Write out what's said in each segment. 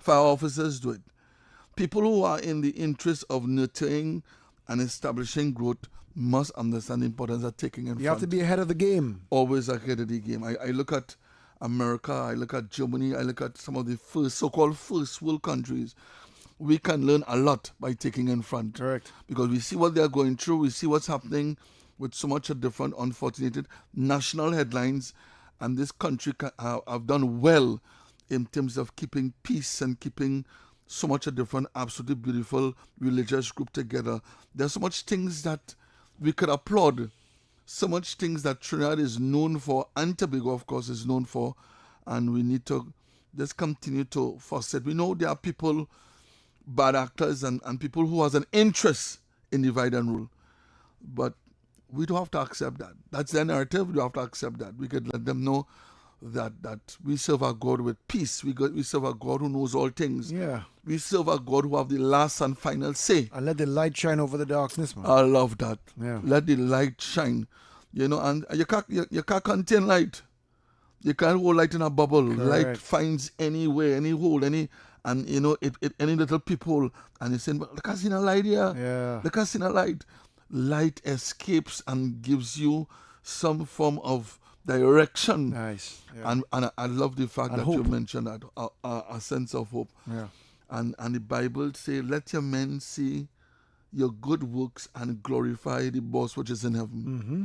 Fire officers do it. People who are in the interest of nurturing and establishing growth must understand the importance of taking in front. You have to be ahead of the game. Always ahead of the game. I look at America, I look at Germany, I look at some of the so-called first world countries. We can learn a lot by taking in front. Correct. Because we see what they're going through, we see what's happening with so much of different unfortunate national headlines, and this country have done well in terms of keeping peace and keeping so much a different, absolutely beautiful religious group together. There's so much things that we could applaud, so much things that Trinidad is known for, and Tobago, of course, is known for, and we need to just continue to foster it. We know there are people, bad actors, and people who has an interest in divide and rule, but we don't have to accept that. That's their narrative. We don't have to accept that. We could let them know that we serve a God with peace. We serve a God who knows all things. Yeah. We serve a God who have the last and final say. And let the light shine over the darkness, man. I love that. Yeah. Let the light shine. And you can't contain light. You can't hold light in a bubble. Correct. Light finds anywhere, any hole, any little peephole. And you're saying, look, I seen a light here. Yeah. Look, I seen a light. Light escapes and gives you some form of direction. Nice. Yeah. And I love the fact And that hope. you mentioned that, a sense of hope. Yeah. And the Bible say, let your men see your good works and glorify the boss which is in heaven. Mm-hmm.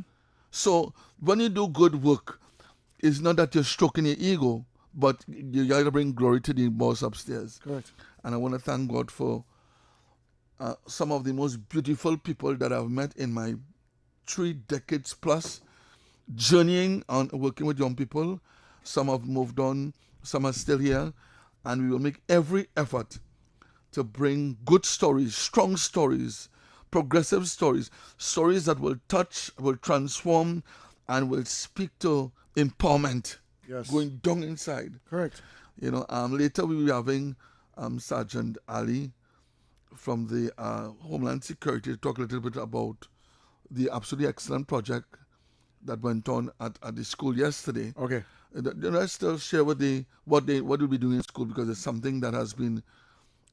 So when you do good work, it's not that you're stroking your ego, but you got to bring glory to the boss upstairs. Correct. And I want to thank God for some of the most beautiful people that I've met in my 3 decades plus journeying on working with young people. Some have moved on, some are still here, and we will make every effort to bring good stories, strong stories, progressive stories, stories that will touch, will transform, and will speak to empowerment. Yes. Going down inside. Correct. Later we will be having Sergeant Ali from the Homeland Security to talk a little bit about the absolutely excellent project that went on at the school yesterday. Okay. Let's still share what we'll be doing in school, because it's something that has been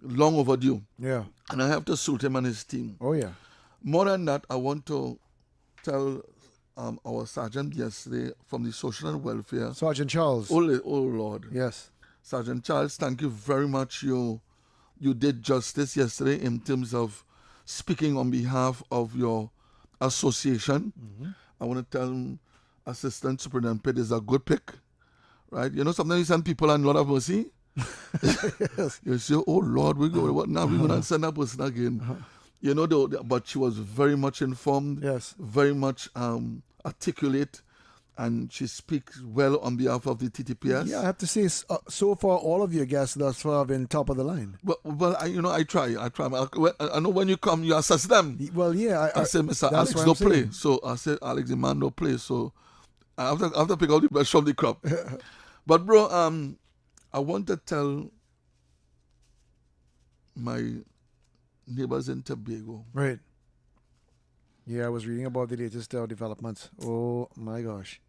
long overdue. Yeah. And I have to salute him and his team. Oh, yeah. More than that, I want to tell our sergeant yesterday from the Social and Welfare. Sergeant Charles. Oh Lord. Yes. Sergeant Charles, thank you very much. You did justice yesterday in terms of speaking on behalf of your association. Mm-hmm. I want to tell Assistant Superintendent Pitt is a good pick, right? Sometimes you send people on Lord of Mercy. Yes. You say, oh Lord, we go. What now? We're gonna send that person again. But she was very much informed. Yes. Very much articulate, and she speaks well on behalf of the TTPS. Yeah, I have to say, so far, all of your guests thus far have been top of the line. Well, I try. I know when you come, you assess them. Well, yeah. I say, Mr. that's Alex what no I'm play. saying. So I said, Alex, the man no play. So I have to pick out the best from the crop. But bro, I want to tell my neighbors in Tobago. Right. Yeah, I was reading about the latest developments. Oh my gosh.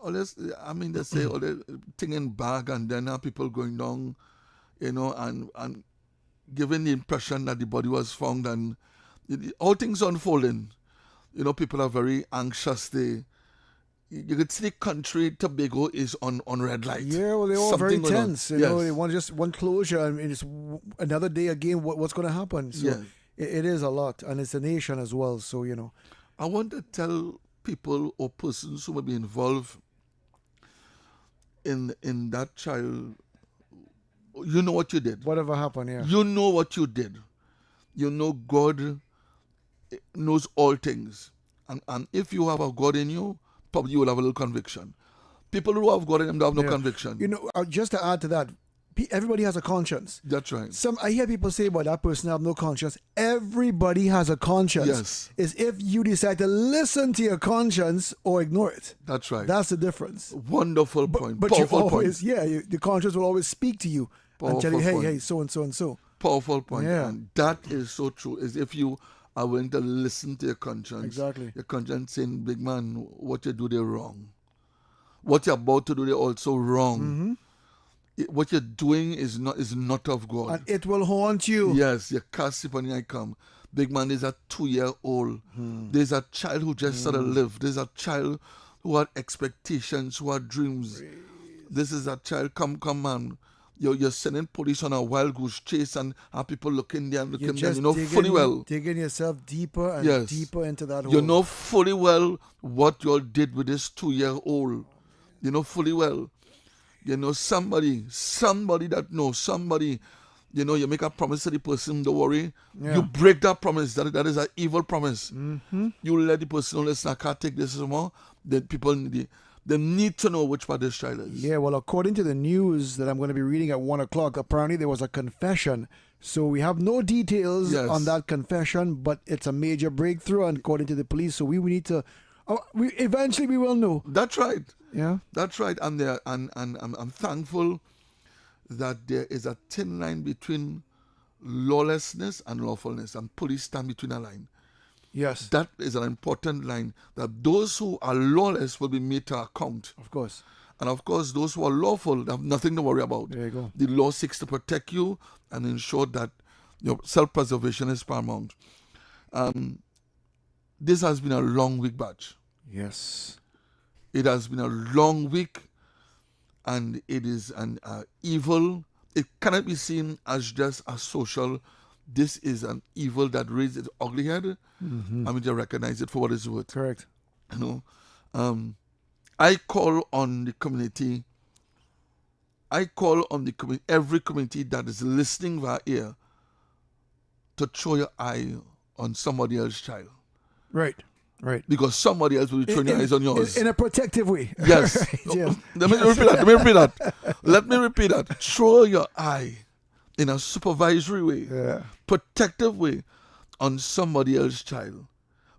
They say all the thing in bag, and then now people going down, and giving the impression that the body was found, and all things unfolding. People are very anxious. You could see the country, Tobago, is on red light. Yeah, well, they're all very Something going on. tense. Yes. They want just one closure, and it's another day again. What's going to happen? So Yeah. it is a lot, and it's a nation as well. So I want to tell people or persons who may be involved in that child, you know what you did. whatever happened, yeah. You know what you did. God knows all things. And if you have a God in you, probably you will have a little conviction. People who have God in them don't have no Yeah. conviction. Just to add to that, everybody has a conscience. That's right. I hear people say, "But that person have no conscience." Everybody has a conscience. Yes. It's if you decide to listen to your conscience or ignore it. That's right. That's the difference. Wonderful point. But Powerful you always, point. the conscience will always speak to you and tell you, Powerful "Hey, point. so and so and so." Powerful point. Yeah. And that is so true. Is if you are willing to listen to your conscience. Exactly. Your conscience saying, big man, what you do, they're wrong. What you're about to do, they're also wrong. Mm-hmm. What you're doing is not of God. And it will haunt you. Yes, you can't sleep when I come. Big man, there's a 2-year-old. There's a child who just started to live. There's a child who had expectations, who had dreams. This is a child, come man. You're sending police on a wild goose chase and have people looking there and looking there. You know fully well. Digging yourself deeper and Yes. deeper into that hole. You know fully well what you all did with this 2-year-old. You know fully well. You know somebody that knows somebody. You know, you make a promise to the person, don't worry. Yeah. You break that promise. That is an evil promise. Mm-hmm. You let the person know, listen, I can't take this anymore. Then people they need to know which part this child is. Yeah, well, according to the news that I'm going to be reading at 1 o'clock, apparently there was a confession. So we have no details on that confession, but it's a major breakthrough, and according to the police. So we need to. Eventually we will know. That's right. Yeah. That's right. And I'm thankful that there is a thin line between lawlessness and lawfulness, and police stand between a line. Yes. That is an important line, that those who are lawless will be made to account. Of course. And of course, those who are lawful have nothing to worry about. There you go. The law seeks to protect you and ensure that your self-preservation is paramount. This has been a long week, Batch. Yes. It has been a long week, and it is an evil. It cannot be seen as just a social. This is an evil that raised its ugly head, and we just recognize it for what it's worth. Correct. You know, I call on the community. I call on the every community that is listening via ear to throw your eye on somebody else's child. Right. Right. Because somebody else will be throwing their eyes on yours. In a protective way. Yes. Right, yes. Let me repeat that. Throw your eye in a supervisory way, protective way on somebody else's child.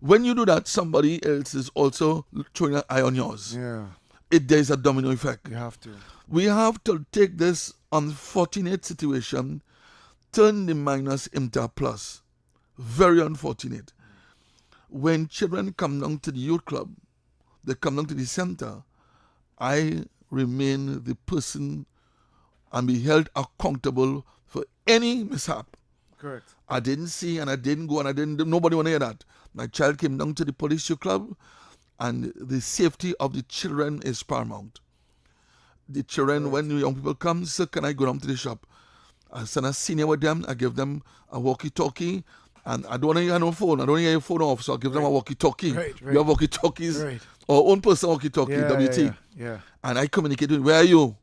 When you do that, somebody else is also throwing an eye on yours. Yeah. There's a domino effect. You have to. We have to take this unfortunate situation, turn the minus into a plus. Very unfortunate. When children come down to the youth club, they come down to the center, I remain the person and be held accountable for any mishap. Correct. I didn't see and I didn't go and nobody want to hear that. My child came down to the police youth club, and the safety of the children is paramount. The children, when young people come, say, can I go down to the shop? I send a senior with them, I give them a walkie-talkie. And I don't want to hear no phone. I don't hear your phone off, so I'll give them a walkie-talkie. Right. We have walkie-talkies. Our own personal walkie-talkie, WT. Yeah. And I communicate with, where are you?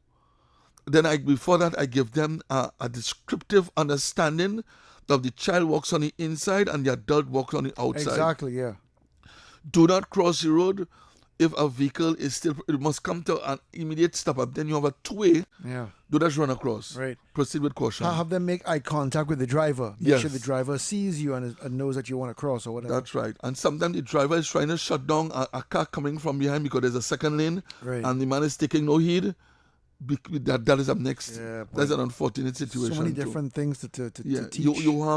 Then before that, I give them a descriptive understanding of the child walks on the inside and the adult walks on the outside. Exactly, yeah. Do not cross the road. If a vehicle is still, it must come to an immediate stop. And then you have a two-way. Yeah. Do not run across. Right. Proceed with caution. Have them make eye contact with the driver. Make sure the driver sees you and knows that you want to cross or whatever. That's right. And sometimes the driver is trying to shut down a car coming from behind because there's a second lane, and the man is taking no heed. That is up next. Yeah, that's an unfortunate situation. So many different things to teach. You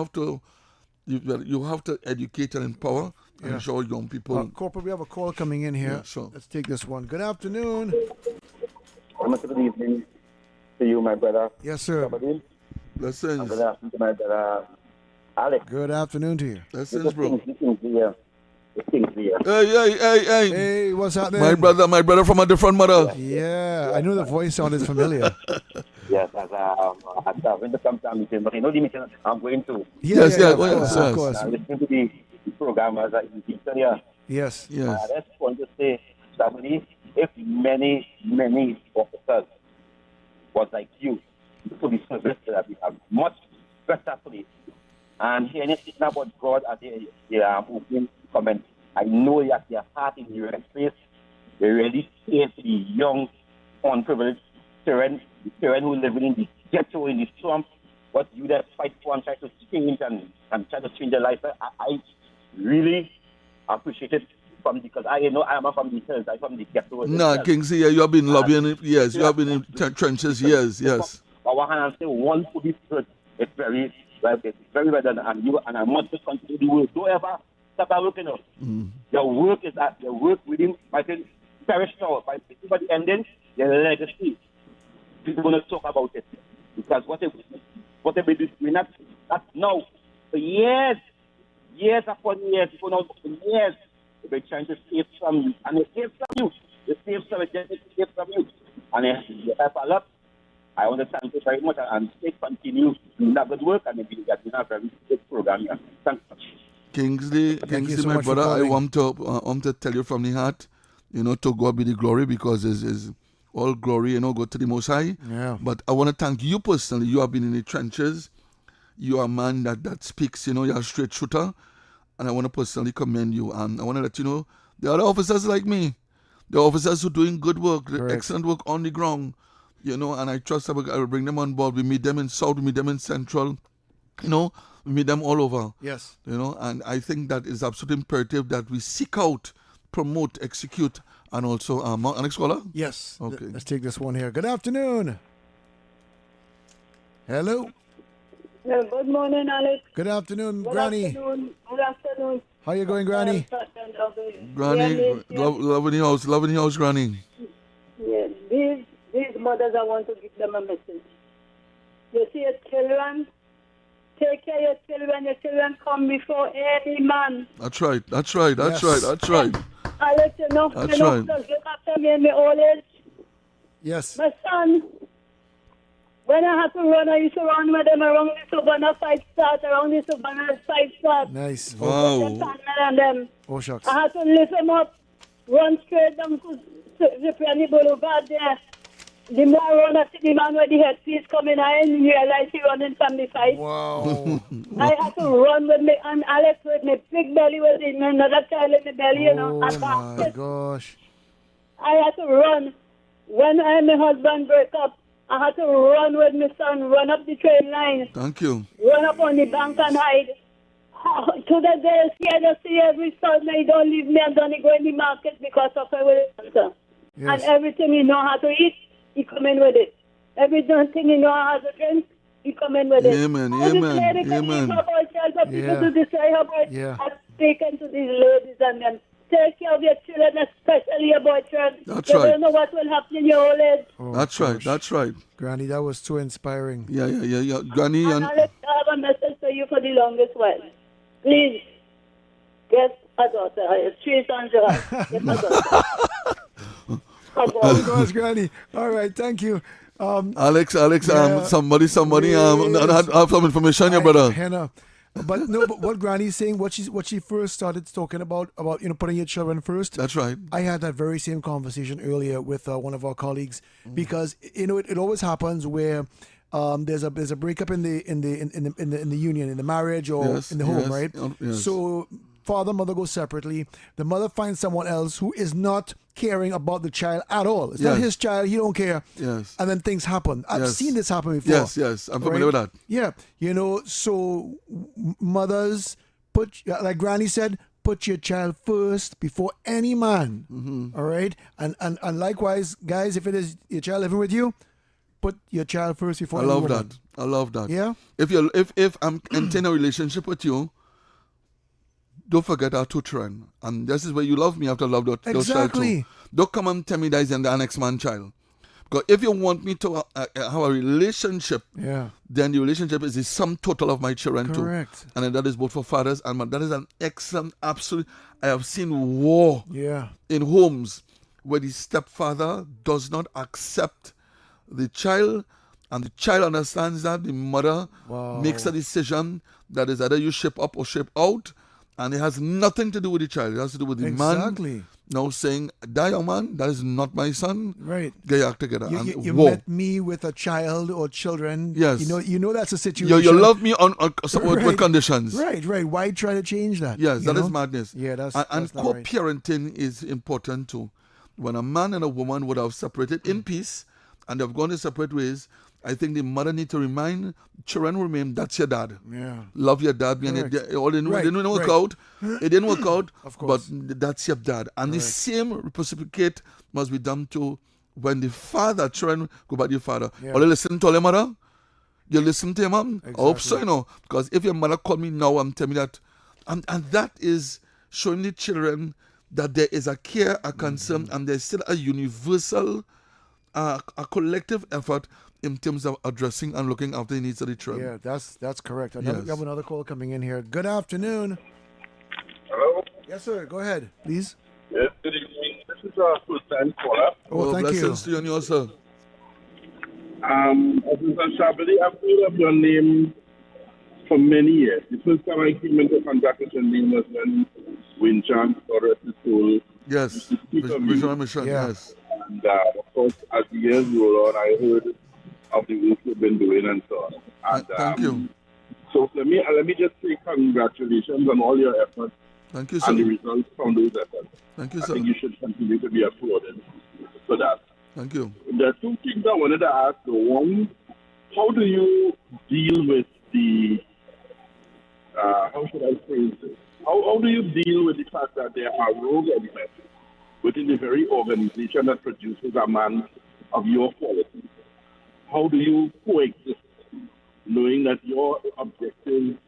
have to educate and empower and show young people. Corporal, we have a call coming in here. Yeah, sure. Let's take this one. Good afternoon. Good evening to you, my brother. Yes, sir. Blessings. Good afternoon to my brother, Alex. Good afternoon to you. Blessings, bro. Hey, what's happening? My brother from a different mother. Yeah, I know the voice sounded familiar. Yes, I'm going to come to a meeting, but you know the meeting I'm going to. Yes, of course. I'm listening to the program as a teacher here. Yes. I just want to say, Sharbodie, if many officers was like you, the police service, that we have much better police. And hearing anything about God at the opening comment, I know that their heart in your space, they really save the young, unprivileged children who live in the ghetto, in the slum, what you that fight for and try to change and try to change their life. I really appreciate it because I know I am from the hills, I'm from the ghetto. No, Kingsley, you have been lobbying it, yes. You have been in trenches, yes. On one hand, I say one police hurt, it's very well done, and I must just continue the work. Don't ever stop working out. Your work is that your work within, I think, perish now. By the ending, your legacy People going to talk about it. Because what they be doing, not now, for years upon years, for years, they've been trying to save some youth. And they save some youth. They save some youth. And they help a lot. I want to thank you very much and continue doing that good work and maybe get a very good program here. Thanks much. Kingsley, so my much for brother, I calling. want to tell you from the heart, to God be the glory, because it's all glory, go to the Most High. Yeah. But I want to thank you personally. You have been in the trenches. You are a man that speaks, you're a straight shooter. And I want to personally commend you. And I want to let you know, there are officers like me. The officers who are doing good work, excellent work on the ground, and I trust I will bring them on board. We meet them in South, we meet them in Central, we meet them all over. Yes. And I think that is absolutely imperative that we seek out, promote, execute, and also, next caller? Yes. Okay. Let's take this one here. Good afternoon. Hello. Yeah, good morning, Alex. Good afternoon, Good Granny. Afternoon. Good afternoon. How you going, Granny? Granny, love in the house, Granny. Yeah, these mothers, I want to give them a message. You see your children, take care of your children. Your children come before any man. That's right. Yes. Alex, That's right. just look after me in my old age. Yes. My son, when I had to run, I used to run with them around the Savannah 5 start, around the Savannah 5 start. Nice. Wow. And them. Oh, shucks. I had to lift them up, run straight down to the boulevard there. The more I run, I see the man with the headpiece coming, I didn't realize he running from the fight. Wow. I had to run with me, and Alex with my big belly with him, another child in the belly, Oh, my gosh. I had to run. When I and my husband break up, I had to run with my son, run up the train line, Thank you. run up on the bank and hide. Oh, to the day, I just see every Sunday, he don't leave me and don't go in the market because of my cancer. Yes. And everything he know how to eat, he come in with it. Everything he know how to drink, he come in with it. Amen, Oh, this amen, lady can amen. leave her boy child for people to decide her boy. Yeah. I'm speaking to these ladies and them. Take care of your children, especially your boy children. That's You right. don't know what will happen in your old age. Oh, That's gosh. right. Granny, that was too inspiring. Yeah. Granny, And Alex, I have a message for you for the longest while. Please, get a daughter. 3 sons you have. Get a daughter. Oh, gosh, Granny. All right, thank you. Alex, Yeah. somebody, Yes. have some information, your brother. Hannah. But no, but what Granny's saying, what she first started talking about putting your children first. That's right. I had that very same conversation earlier with one of our colleagues because it always happens where there's a breakup in the union, in the marriage or Yes, in the home, yes, right? yes. So father, mother go separately. The mother finds someone else who is not caring about the child at all. It's not Yes. his child. He don't care. Yes. And then things happen. I've Yes. seen this happen before. Yes. I'm familiar with that. Yeah, so mothers like Granny said, put your child first before any man. Mm-hmm. All right, and likewise, guys, if it is your child living with you, put your child first before. I any love woman. that. I love that. Yeah. If I'm entering a relationship with you, don't forget our two children. And this is where you love me after love those child Exactly. too. Don't come and tell me that is the next man's child. Because if you want me to have a relationship, Yeah. then the relationship is the sum total of my children Correct. too. And that is both for fathers and mothers. That is an excellent, absolute. I have seen war Yeah. in homes where the stepfather does not accept the child, and the child understands that the mother Wow. makes a decision that is either you ship up or ship out, and it has nothing to do with the child. It has to do with the Exactly. man now saying, that young man, that is not my son. Right. Get your act together. You, and you, you war. met me with a child or children. Yes. You know that's a situation. You love me on with Right. conditions. Right. Why try to change that? Yes, you that is know? madness. Yeah, that's and not right. co-parenting is important too. When a man and a woman would have separated in peace and they've gone their separate ways, I think the mother need to remind children remain, that's your dad. Yeah. Love your dad. Correct. It didn't work right. out. It didn't work out. Of course. But that's your dad. And the same reciprocate must be done to when the father, children go back to your father. Yeah. Or you listen to your mother? You listen to your mom? I hope so, Exactly. Because if your mother called me now and tell me that, and that is showing the children that there is a care, a concern, and there's still a universal a collective effort in terms of addressing and looking after the needs of the children. Yeah, that's correct. We Yes. have another call coming in here. Good afternoon. Hello? Yes, sir. Go ahead, please. Yes, good evening. This is a first-time caller. Oh, thank you. Blessings to you and yours, sir. Officer Sharbodie, I've heard of your name for many years. The first time I came into contact with your name was when Winchan or the school. Yes, Vision Vision Mission, Yeah. yes. And of course, as the years roll on, I heard of the work you've been doing and so on. And, Thank you. So let me just say congratulations on all your efforts Thank you, and the sir. results from those efforts. Thank you, I sir. think you should continue to be applauded for that. Thank you. There are two things I wanted to ask. One, how do you deal with the, how should I phrase this? How do you deal with the fact that there are rogue elements within the very organization that produces a man of your quality? How do you coexist, knowing that your objective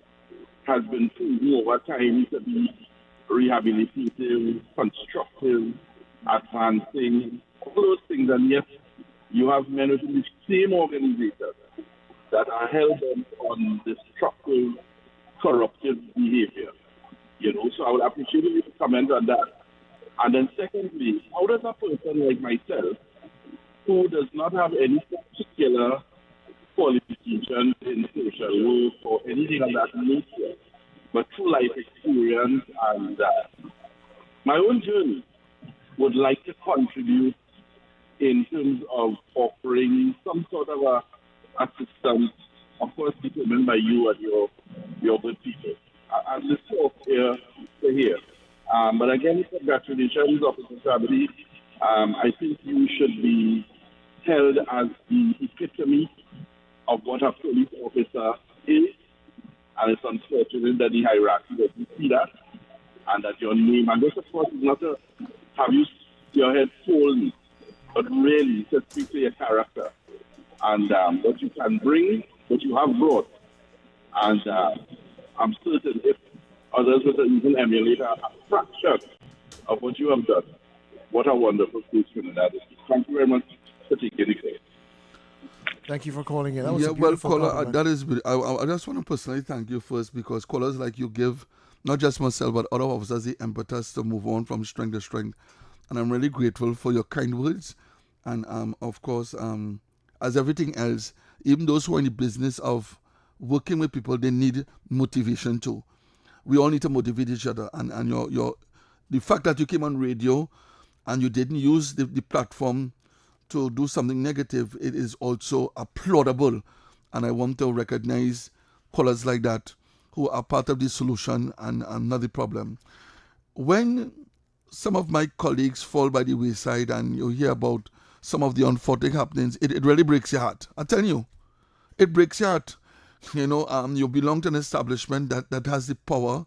has been proven over time to be rehabilitative, constructive, advancing, all those things, and yet you have men within the same organization that are held on destructive, corruptive behavior. So I would appreciate if you could comment on that. And then secondly, how does a person like myself, who does not have any particular qualifications in social work or anything of that nature, but through life experience and my own journey, would like to contribute in terms of offering some sort of a assistance, of course, determined by you and your good people. And this talk here to hear. But again, congratulations, Officer Sharbodie. I think you should be held as the epitome of what a police officer is. And it's unfortunate that the hierarchy doesn't see that. And that your name, and this of course is not to have your head fallen, but really to speak to your character and what you can bring, what you have brought. And I'm certain if others would even emulate a fraction of what you have done, what a wonderful person that is. Thank you very much for taking the case. Thank you for calling in. That was a Well, beautiful caller, compliment. that is. I just want to personally thank you first, because callers like you give not just myself but other officers the impetus to move on from strength to strength, and I'm really grateful for your kind words. And of course, as everything else, even those who are in the business of working with people, they need motivation too. We all need to motivate each other, and the fact that you came on radio and you didn't use the platform to do something negative, it is also applaudable. And I want to recognize callers like that who are part of the solution and not the problem. When some of my colleagues fall by the wayside and you hear about some of the unfortunate happenings, it really breaks your heart. I'm telling you, it breaks your heart. You belong to an establishment that has the power,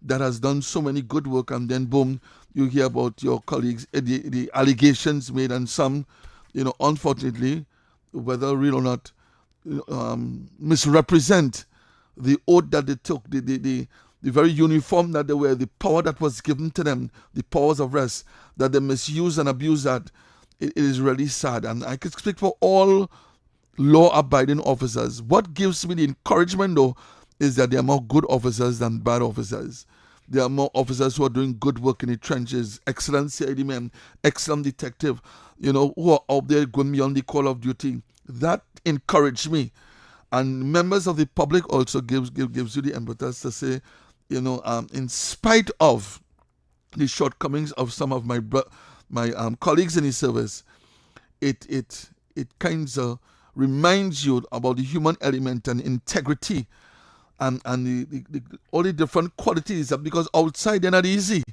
that has done so many good work, and then boom, you hear about your colleagues, the allegations made, and some, unfortunately, whether real or not, misrepresent the oath that they took, the very uniform that they wear, the power that was given to them, the powers of rest, that they misuse and abuse that. It is really sad. And I can speak for all law-abiding officers. What gives me the encouragement, though, is that there are more good officers than bad officers. There are more officers who are doing good work in the trenches, excellent CID men, excellent detective, who are out there going beyond the call of duty. That encouraged me. And members of the public also gives you the impetus to say, in spite of the shortcomings of some of my colleagues in the service, it kind of reminds you about the human element and integrity and all the different qualities, because outside they're not easy.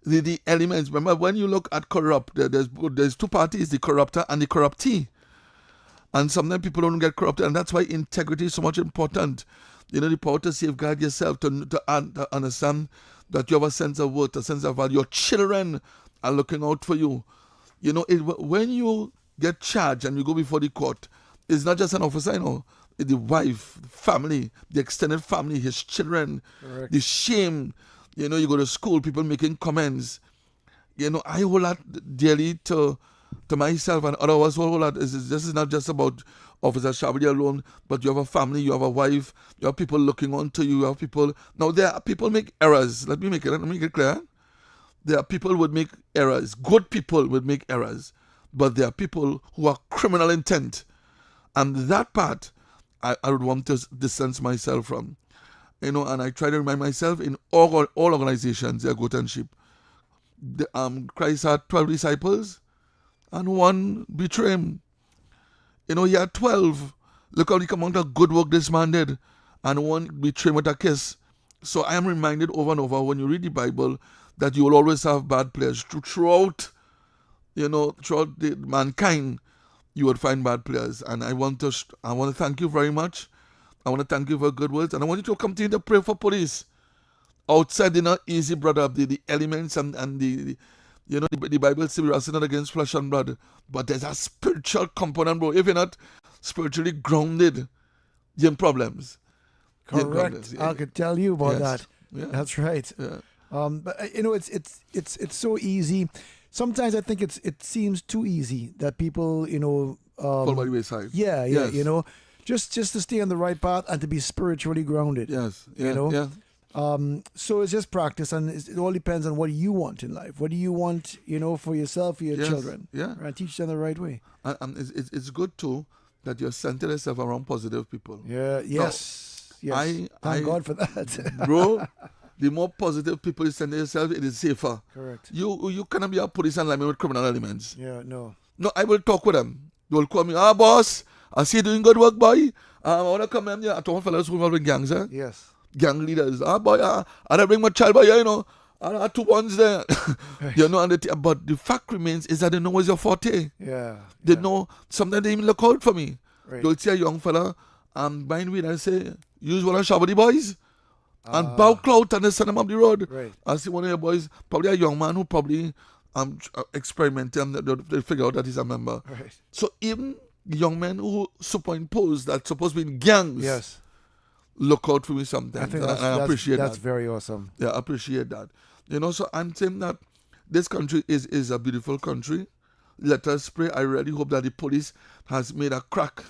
The elements, remember, when you look at corrupt, there's two parties, the corrupter and the corruptee. And sometimes people don't get corrupted, and that's why integrity is so much important. The power to safeguard yourself, to understand that you have a sense of worth, a sense of value. Your children are looking out for you. When you get charged and you go before the court, it's not just an officer, the wife, family, the extended family, his children, Correct. the shame. You go to school, people making comments. I hold that dearly to to myself and others, this is not just about Officer Sharbodie alone, but you have a family, you have a wife, you have people looking on to you, you have people. Now, there are people make errors. Let me make it clear. There are people who would make errors. Good people would make errors. But there are people who are criminal intent. And that part, I would want to distance myself from. And I try to remind myself in all organizations, they are goat and sheep. Christ had 12 disciples and one betrayed him. He had 12. Look how the amount of good work this man did. And one betrayed him with a kiss. So I am reminded over and over when you read the Bible that you will always have bad players. Throughout the mankind, you would find bad players. And I want to thank you very much. I want to thank you for good words. And I want you to continue to pray for police. Outside, they're not easy, brother. The elements and the Bible says we are not against flesh and blood. But there's a spiritual component, bro. If you're not spiritually grounded, you're in problems. Correct. I could tell you about that. Yeah. That's right. Yeah. But it's so easy. Sometimes I think it seems too easy that people fall by the wayside. Yeah. Yes. Just to stay on the right path and to be spiritually grounded. Yes. Yeah. Yeah. So it's just practice, and it all depends on what you want in life. What do you want, for yourself, for your children? Yeah. Right? Teach them the right way. And it's good too that you're centered yourself around positive people. Yeah. Yes. Thank God for that, bro. The more positive people you center yourself, it is safer. Correct. You cannot be a police and lineman with criminal elements. Yeah. No. No, I will talk with them. They will call me, boss, I see you doing good work, boy. I want to come in here. I told fellas who involved in gangs, Yes. Gang leaders. Boy, I bring my child, boy, I have 2 ones there. Right. But the fact remains is that they know what's your forte. Yeah. They know, sometimes they even look out for me. Right. They'll see a young fella buying weed and say, use one of Sharbodie boys. And bow clout and they send him up the road. Right. I see one of your boys, probably a young man who probably experimenting, they figure out that he's a member. Right. So even young men who superimpose that's supposed to be in gangs, Yes, look out for me sometimes. I appreciate that. That's very awesome. Yeah, I appreciate that. So I'm saying that this country is a beautiful country. Let us pray. I really hope that the police has made a crack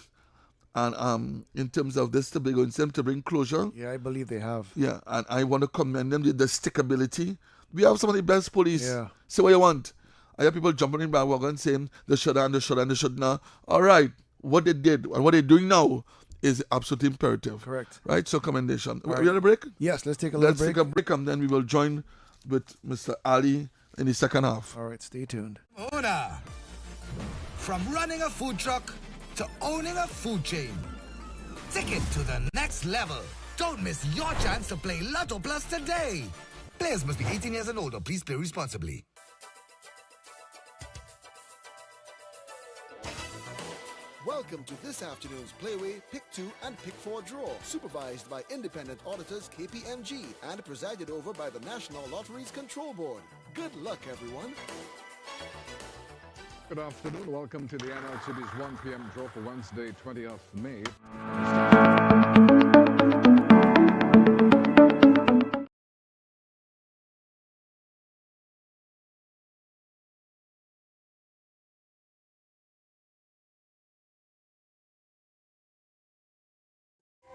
and in terms of this to bring closure. Yeah, I believe they have. Yeah, and I want to commend them the stickability. We have some of the best police. Yeah. Say what you want. I have people jumping in bandwagon saying they should and they should and they should not. All right, what they did and what they're doing now is absolutely imperative. Correct. Right? So commendation. Right. We on a break? Yes, let's take a little break. Let's take a break and then we will join with Mr. Ali in the second half. All right, stay tuned. Owner. From running a food truck to owning a food chain. Take it to the next level. Don't miss your chance to play Lotto Plus today. Players must be 18 years and older. Please play responsibly. Welcome to this afternoon's Playway Pick 2 and Pick 4 draw, supervised by independent auditors KPMG and presided over by the National Lotteries Control Board. Good luck, everyone. Good afternoon. Welcome to the NLCB's 1 p.m. draw for Wednesday, 20th May.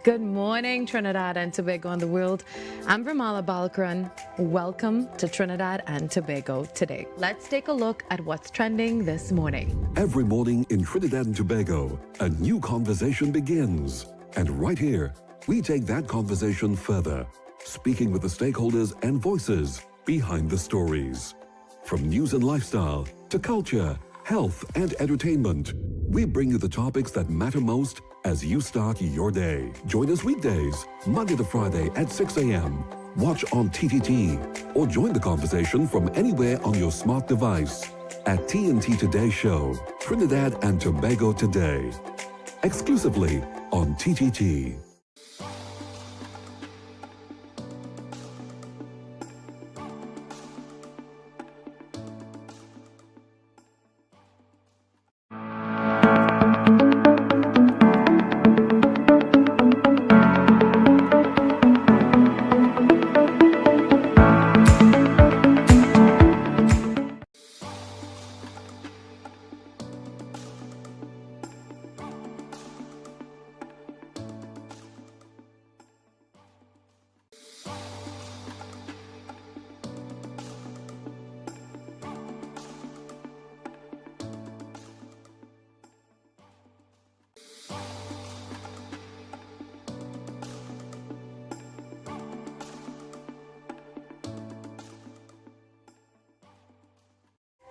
Good morning, Trinidad and Tobago and the world. I'm Vermala Balkaran. Welcome to Trinidad and Tobago today. Let's take a look at what's trending this morning. Every morning in Trinidad and Tobago, a new conversation begins. And right here, we take that conversation further, speaking with the stakeholders and voices behind the stories. From news and lifestyle to culture, health and entertainment, we bring you the topics that matter most as you start your day. Join us weekdays, Monday to Friday at 6 a.m. Watch on TTT or join the conversation from anywhere on your smart device at TNT Today Show, Trinidad and Tobago Today, exclusively on TTT.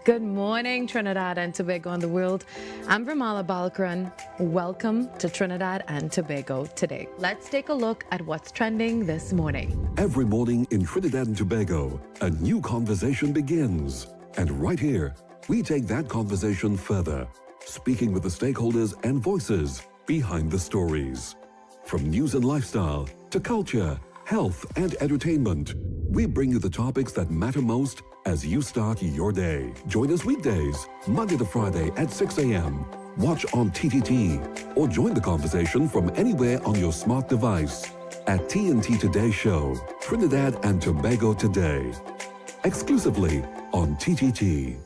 Good morning, Trinidad and Tobago and the world. I'm Vermala Balkaran. Welcome to Trinidad and Tobago today. Let's take a look at what's trending this morning. Every morning in Trinidad and Tobago, a new conversation begins. And right here, we take that conversation further, speaking with the stakeholders and voices behind the stories. From news and lifestyle to culture, health and entertainment, we bring you the topics that matter most as you start your day. Join us weekdays, Monday to Friday at 6 a.m. Watch on TTT or join the conversation from anywhere on your smart device at TNT Today Show, Trinidad and Tobago Today, exclusively on TTT.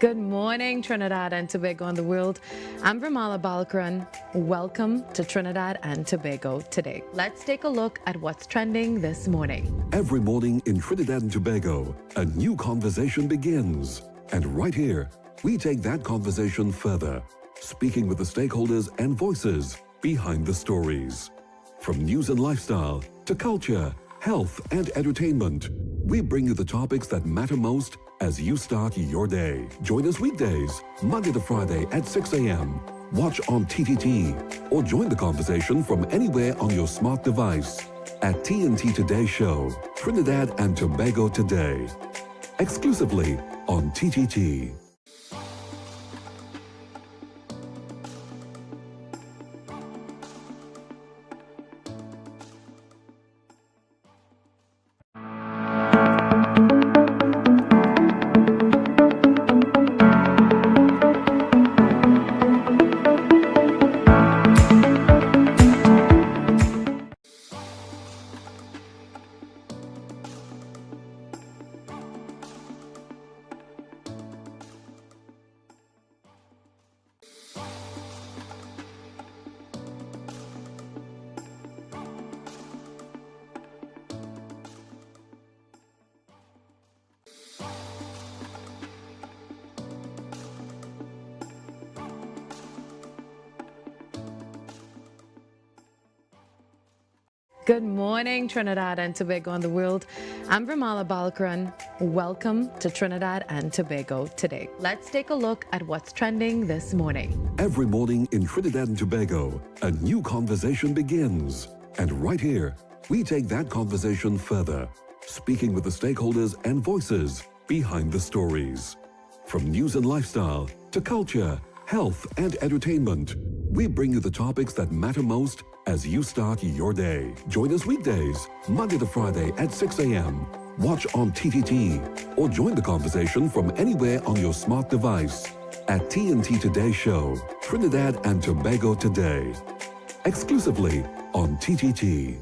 Good morning, Trinidad and Tobago and the world. I'm Vermala Balkaran. Welcome to Trinidad and Tobago today. Let's take a look at what's trending this morning. Every morning in Trinidad and Tobago, a new conversation begins. And right here, we take that conversation further, speaking with the stakeholders and voices behind the stories. From news and lifestyle to culture, health and entertainment, we bring you the topics that matter most as you start your day. Join us weekdays, Monday to Friday at 6 a.m. Watch on TTT or join the conversation from anywhere on your smart device at TNT Today Show, Trinidad and Tobago Today, exclusively on TTT. Good morning, Trinidad and Tobago and the world. I'm Vermala Balkaran. Welcome to Trinidad and Tobago today. Let's take a look at what's trending this morning. Every morning in Trinidad and Tobago, a new conversation begins. And right here, we take that conversation further, speaking with the stakeholders and voices behind the stories. From news and lifestyle to culture, health and entertainment, we bring you the topics that matter most as you start your day. Join us weekdays, Monday to Friday at 6 a.m. Watch on TTT or join the conversation from anywhere on your smart device at TNT Today Show, Trinidad and Tobago Today, exclusively on TTT.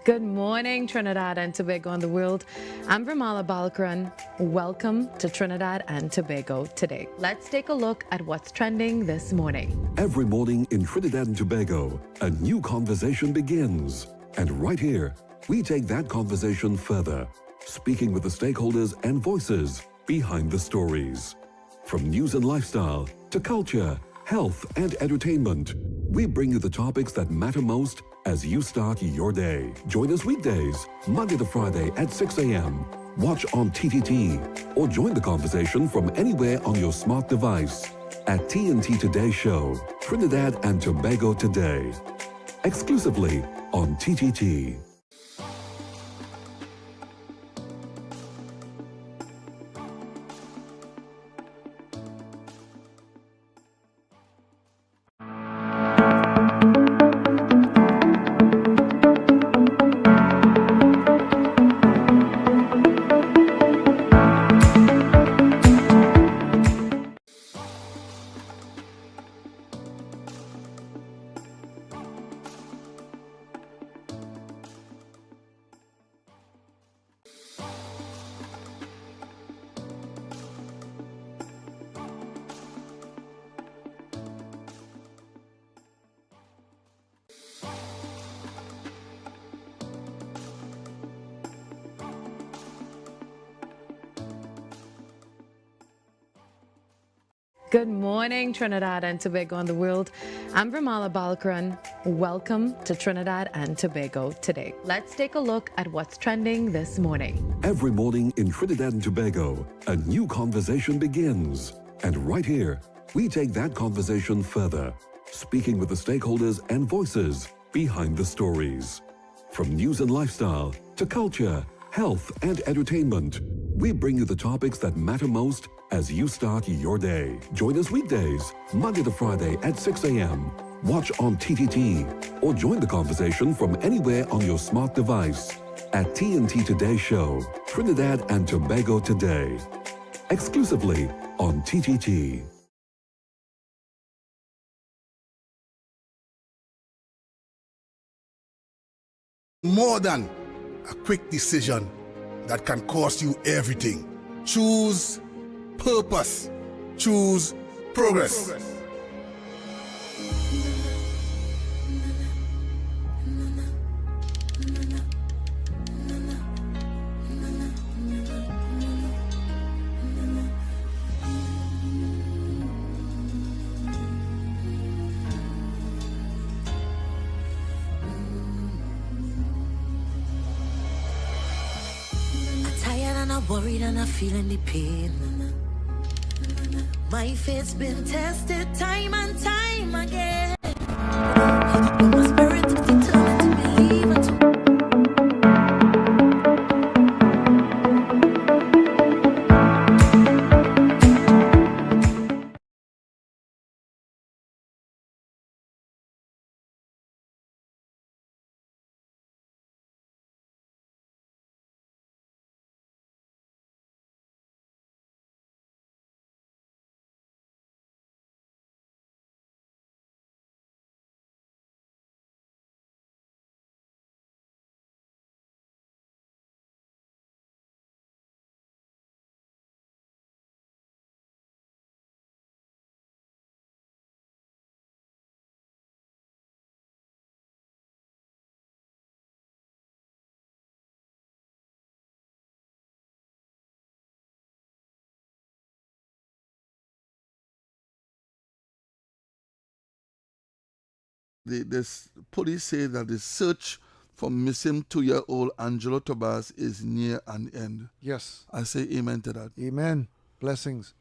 Good morning, Trinidad and Tobago and the world. I'm Vermala Balkaran. Welcome to Trinidad and Tobago today. Let's take a look at what's trending this morning. Every morning in Trinidad and Tobago, a new conversation begins. And right here, we take that conversation further, speaking with the stakeholders and voices behind the stories. From news and lifestyle to culture, health and entertainment, we bring you the topics that matter most as you start your day. Join us weekdays, Monday to Friday at 6 a.m. Watch on TTT or join the conversation from anywhere on your smart device at TNT Today Show, Trinidad and Tobago Today, exclusively on TTT. Good morning, Trinidad and Tobago and the world. I'm Vermala Balkaran. Welcome to Trinidad and Tobago today. Let's take a look at what's trending this morning. Every morning in Trinidad and Tobago, a new conversation begins. And right here, we take that conversation further, speaking with the stakeholders and voices behind the stories. From news and lifestyle to culture, health and entertainment, we bring you the topics that matter most as you start your day. Join us weekdays, Monday to Friday at 6 a.m. Watch on TTT or join the conversation from anywhere on your smart device at TNT Today Show, Trinidad and Tobago Today, exclusively on TTT. More than a quick decision that can cost you everything. Choose purpose. Choose progress. Worried and I'm feeling the pain. My faith's been tested time and time again. But my spirit is determined to believe and to This police say that the search for missing 2-year-old Angelo Tobias is near an end. Yes. I say amen to that. Amen. Blessings.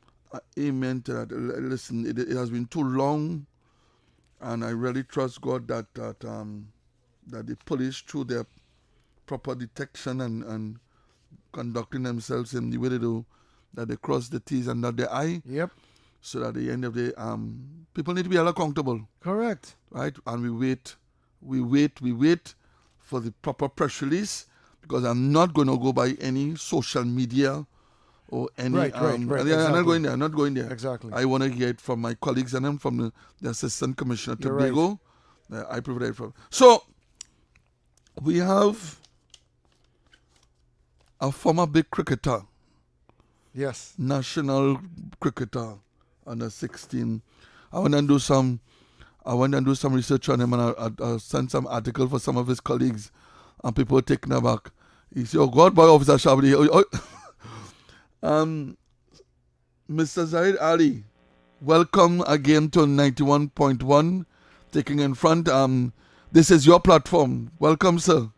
Amen to that. Listen, it has been too long, and I really trust God that the police, through their proper detection and conducting themselves in the way they do, that they cross the T's and dot the I. Yep. So that at the end of the day, people need to be held accountable. Correct. Right? And we wait for the proper press release, because I'm not going to go by any social media or any. Right. I'm Exactly. not going there. Exactly. I want to hear it from my colleagues and then from the Assistant Commissioner You're Tobago. I prefer that from. So, We have a former big cricketer. Yes. National cricketer, under 16. I went and do some research on him, and I sent some article for some of his colleagues, and people were taken aback. He said, "Oh God, boy, Officer Sharbodie." Mr. Zahid Ali, welcome again to 91.1, taking in front. This is your platform. Welcome, sir.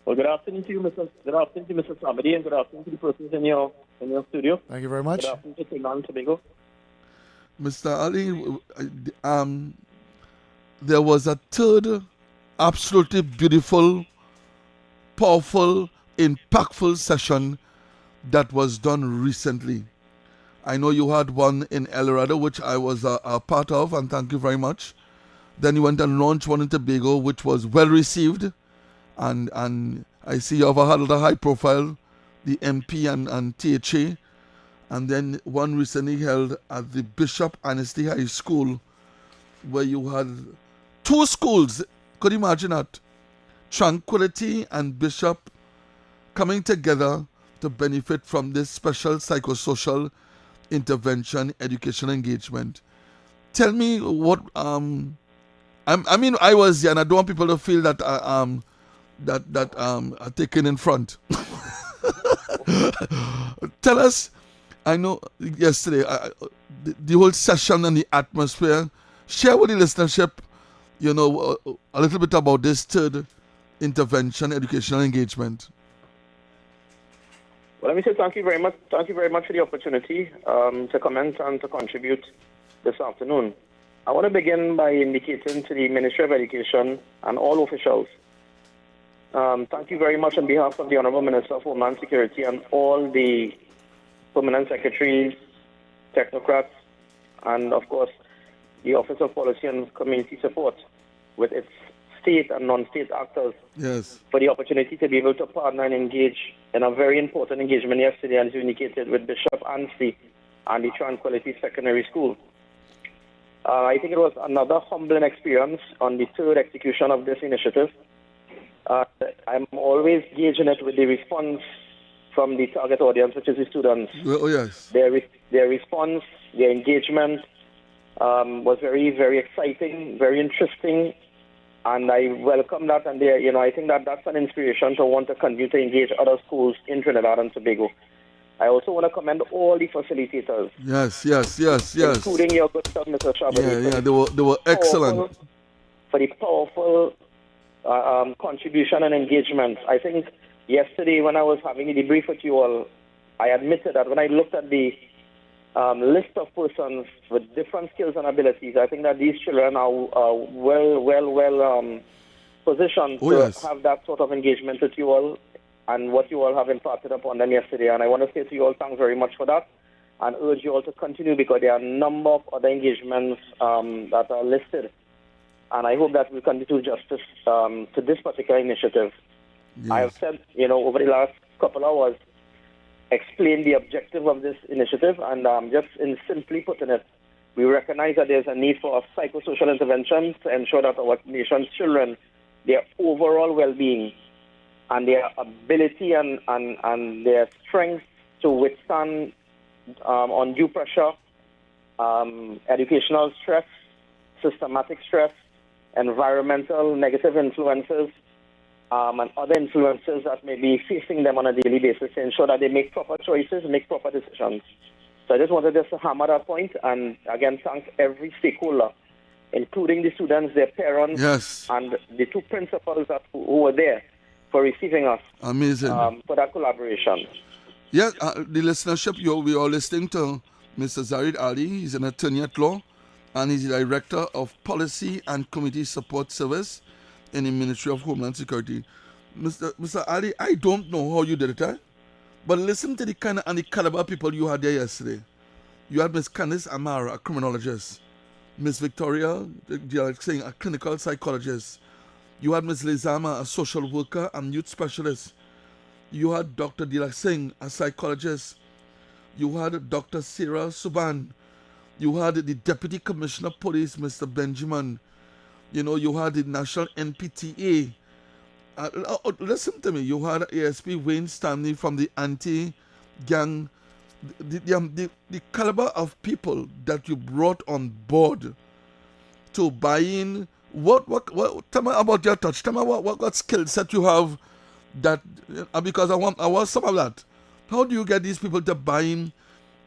Well, good afternoon to you, Mr. Sharbodie, and good afternoon to the persons in your studio. Thank you very much. Good afternoon to Trinidad and Tobago. Mr. Ali, there was a third absolutely beautiful, powerful, impactful session that was done recently. I know you had one in El Dorado, which I was a part of, and thank you very much. Then you went and launched one in Tobago, which was well received. And I see you have had a high profile, the MP and THA. And then one recently held at the Bishop Annesley High School, where you had two schools. Could you imagine that? Tranquility and Bishop coming together to benefit from this special psychosocial intervention, educational engagement. Tell me what I mean, I was there, and I don't want people to feel that are taken in front. Tell us. I know yesterday the whole session and the atmosphere. Share with the listenership, a little bit about this third intervention, educational engagement. Well, let me say thank you very much. Thank you very much for the opportunity to comment and to contribute this afternoon. I want to begin by indicating to the Ministry of Education and all officials, thank you very much on behalf of the Honourable Minister of Homeland Security and all the permanent secretaries, technocrats, and of course the Office of Policy and Community Support with its state and non-state actors for the opportunity to be able to partner and engage in a very important engagement yesterday, as you indicated, with Bishop Annesley and the Tranquility Secondary School. I think it was another humbling experience on the third execution of this initiative. I'm always gauging it with the response from the target audience, which is the students. Oh, yes. Their response, their engagement was very, very exciting, very interesting, and I welcome that. And I think that's an inspiration to want to continue to engage other schools in Trinidad and Tobago. I also want to commend all the facilitators. Yes. Including your good self, Mr. Sharbodie. Yeah, they were excellent. For the powerful contribution and engagement. I think yesterday when I was having a debrief with you all, I admitted that when I looked at the list of persons with different skills and abilities, I think that these children are well positioned to have that sort of engagement with you all and what you all have imparted upon them yesterday. And I want to say to you all, thanks very much for that, and urge you all to continue, because there are a number of other engagements that are listed. And I hope that we'll continue to do justice to this particular initiative. Yes. I have said, over the last couple hours, explain the objective of this initiative, and just in simply putting it, we recognize that there's a need for a psychosocial intervention to ensure that our nation's children, their overall well-being and their ability and their strength to withstand undue pressure, educational stress, systematic stress, environmental negative influences, and other influences that may be facing them on a daily basis, to ensure that they make proper choices, make proper decisions. So I just wanted to hammer that point, and again thank every stakeholder, including the students, their parents, and the two principals who were there for receiving us. Amazing. For that collaboration. Yeah, the listenership, we are listening to Mr. Zahid Ali. He's an attorney at law, and he's the Director of Policy and Community Support Service in the Ministry of Homeland Security. Mr. Ali, I don't know how you did it, but listen to the kind of and the caliber of people you had there yesterday. You had Miss Candice Amara, a criminologist, Miss Victoria, a clinical psychologist. You had Miss Lizama, a social worker and youth specialist. You had Dr. Dilak Singh, a psychologist. You had Dr. Sarah Suban. You had the Deputy Commissioner of Police, Mr. Benjamin. You had the National NPTA. Listen to me. You had ASP Wayne Stanley from the anti-gang. The caliber of people that you brought on board to buy in. What tell me about your touch. Tell me what skill set you have that because I want some of that. How do you get these people to buy in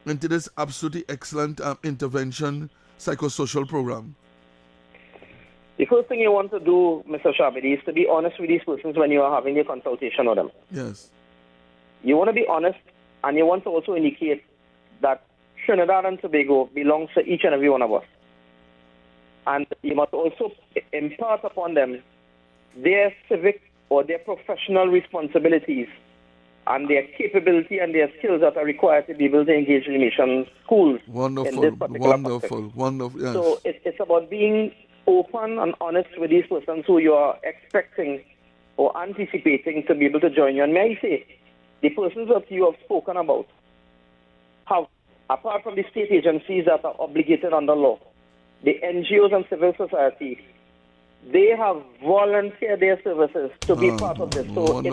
into this absolutely excellent intervention psychosocial program? The first thing you want to do, Mr. Sharbodie, is to be honest with these persons when you are having a consultation with them. Yes. You want to be honest, and you want to also indicate that Trinidad and Tobago belongs to each and every one of us. And you must also impart upon them their civic or their professional responsibilities and their capability and their skills that are required to be able to engage in mission schools. Wonderful, in this particular wonderful, yes. So it's about being open and honest with these persons who you are expecting or anticipating to be able to join you. And may I say, the persons that you have spoken about have, apart from the state agencies that are obligated under law, the NGOs and civil society, they have volunteered their services to be part of this. So it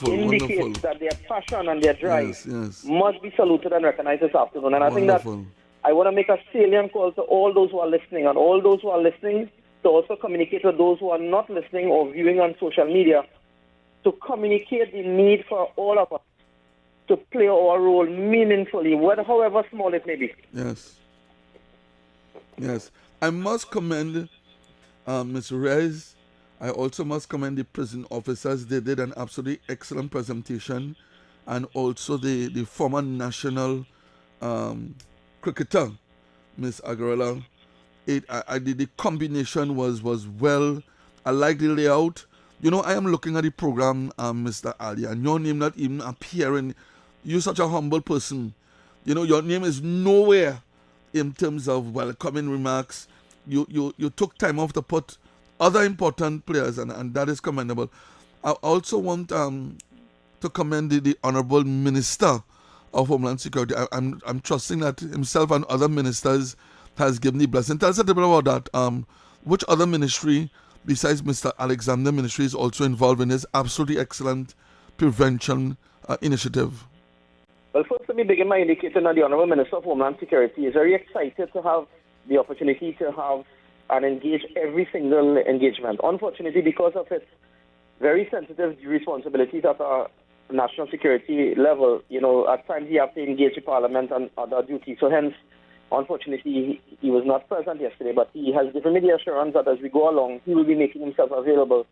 indicates that their passion and their drive must be saluted and recognized this afternoon. And I think that I want to make a salient call to all those who are listening, and all those who are listening to also communicate with those who are not listening or viewing on social media, to communicate the need for all of us to play our role meaningfully, however small it may be. Yes. Yes. I must commend Ms. Rez. I also must commend the prison officers. They did an absolutely excellent presentation. And also the former national cricketer, Miss Agarella. The combination was well. I like the layout. You know, I am looking at the program, Mr. Ali, and your name not even appearing. You're such a humble person. You know, your name is nowhere in terms of welcoming remarks. You took time off to put other important players, and that is commendable. I also want to commend the Honorable Minister of Homeland Security. I'm trusting that himself and other ministers has given the blessing. Tell us a little bit about that. Which other ministry besides Mr. Alexander Ministry is also involved in this absolutely excellent prevention initiative? Well, first let me begin by indicating that the Honorable Minister of Homeland Security is very excited to have the opportunity to have and engage every single engagement. Unfortunately, because of its very sensitive responsibilities at a national security level, you know, at times he has to engage the Parliament and other duties. So hence, unfortunately, he was not present yesterday, but he has given me the assurance that as we go along, he will be making himself available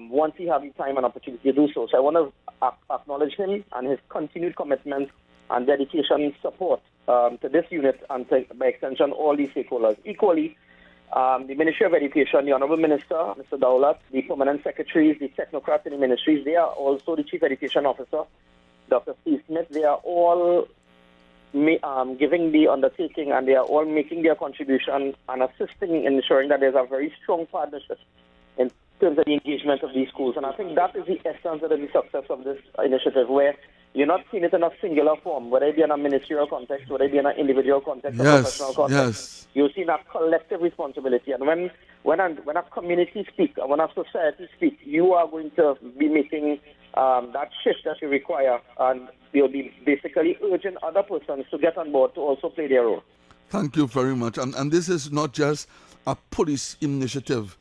once he has the time and opportunity to do so. So I want to acknowledge him and his continued commitment and dedication and support to this unit and to, by extension, all these stakeholders. Equally, the Ministry of Education, the Honourable Minister, Mr. Dowlat, the permanent secretaries, the technocrats in the ministries, they are also the Chief Education Officer, Dr. Steve Smith. They are all giving the undertaking, and they are all making their contribution and assisting in ensuring that there's a very strong partnership in terms of the engagement of these schools. And I think that is the essence of the success of this initiative, where you're not seeing it in a singular form, whether it be in a ministerial context, whether it be in an individual context or professional context. You're seeing a collective responsibility. And when a community speaks, and when a society speaks, you are going to be making that shift that you require, and you'll be basically urging other persons to get on board to also play their role. Thank you very much. And this is not just a police initiative.